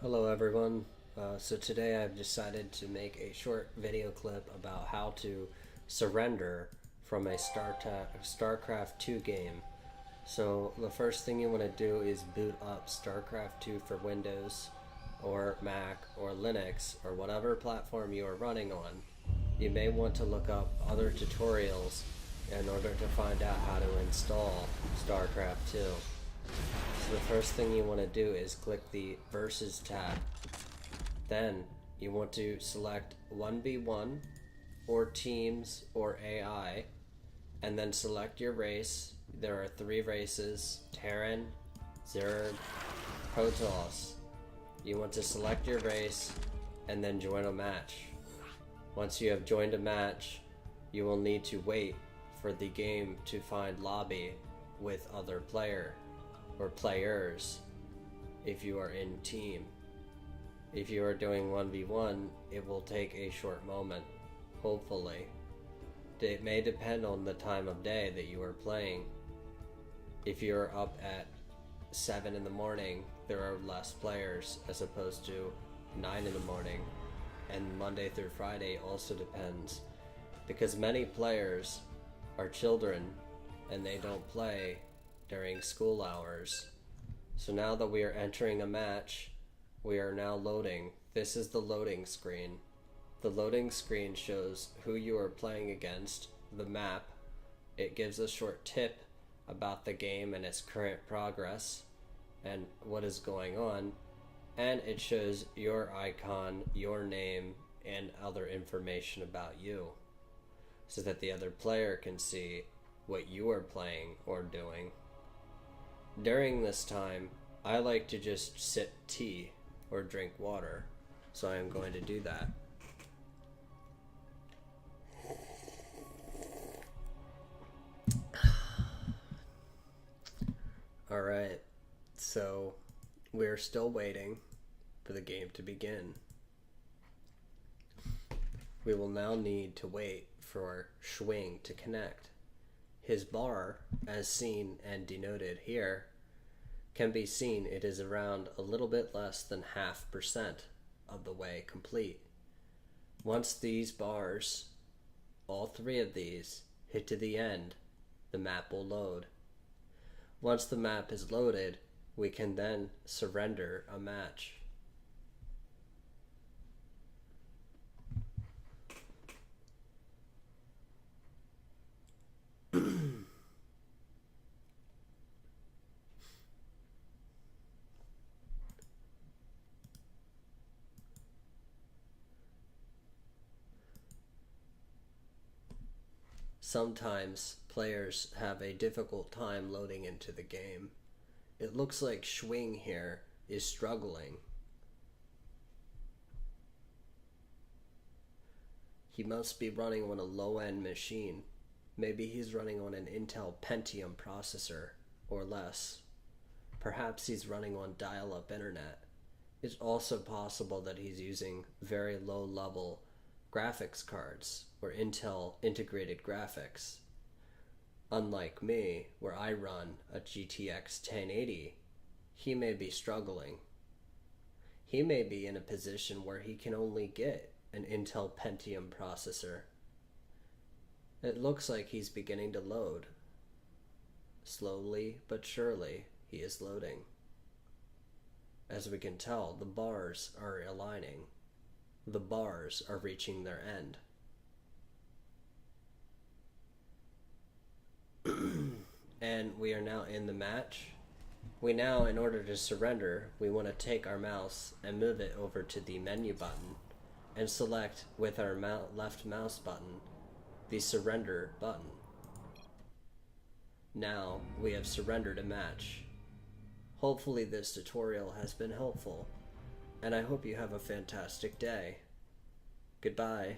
Hello everyone. So today I've decided to make a short video clip about how to surrender from a StarCraft 2 game. So the first thing you want to do is boot up StarCraft 2 for Windows or Mac or Linux or whatever platform you are running on. You may want to look up other tutorials in order to find out how to install StarCraft 2. So the first thing you want to do is click the Versus tab. Then you want to select 1v1 or Teams or AI, and then select your race. There are 3 races: Terran, Zerg, Protoss. You want to select your race and then join a match. Once you have joined a match, you will need to wait for the game to find lobby with other player or players if you are in team. If you are doing 1v1, it will take a short moment, hopefully. It may depend on the time of day that you are playing. If you're up at 7 in the morning, there are less players as opposed to 9 in the morning. And Monday through Friday also depends, because many players are children and they don't play during school hours. So now that we are entering a match, we are now loading. This is the loading screen. The loading screen shows who you are playing against, the map. It gives a short tip about the game and its current progress and what is going on, and it shows your icon, your name, and other information about you, so that the other player can see what you are playing or doing. During this time, I like to just sip tea or drink water, so I am going to do that. Alright, so we're still waiting for the game to begin. We will now need to wait for Schwing to connect. His bar, as seen and denoted here, can be seen it is around a little bit less than 0.5% of the way complete. Once these bars, all 3 of these, hit to the end, the map will load. Once the map is loaded, we can then surrender a match. Sometimes players have a difficult time loading into the game. It looks like Schwing here is struggling. He must be running on a low-end machine. Maybe he's running on an Intel Pentium processor or less. Perhaps he's running on dial-up internet. It's also possible that he's using very low-level graphics cards or Intel integrated graphics. Unlike me, where I run a GTX 1080, he may be struggling. He may be in a position where he can only get an Intel Pentium processor. It looks like he's beginning to load. Slowly but surely, he is loading. As we can tell, the bars are aligning. The bars are reaching their end. And we are now in the match. We now, in order to surrender, we want to take our mouse and move it over to the menu button and select with our left mouse button the surrender button. Now we have surrendered a match. Hopefully this tutorial has been helpful, and I hope you have a fantastic day. Goodbye.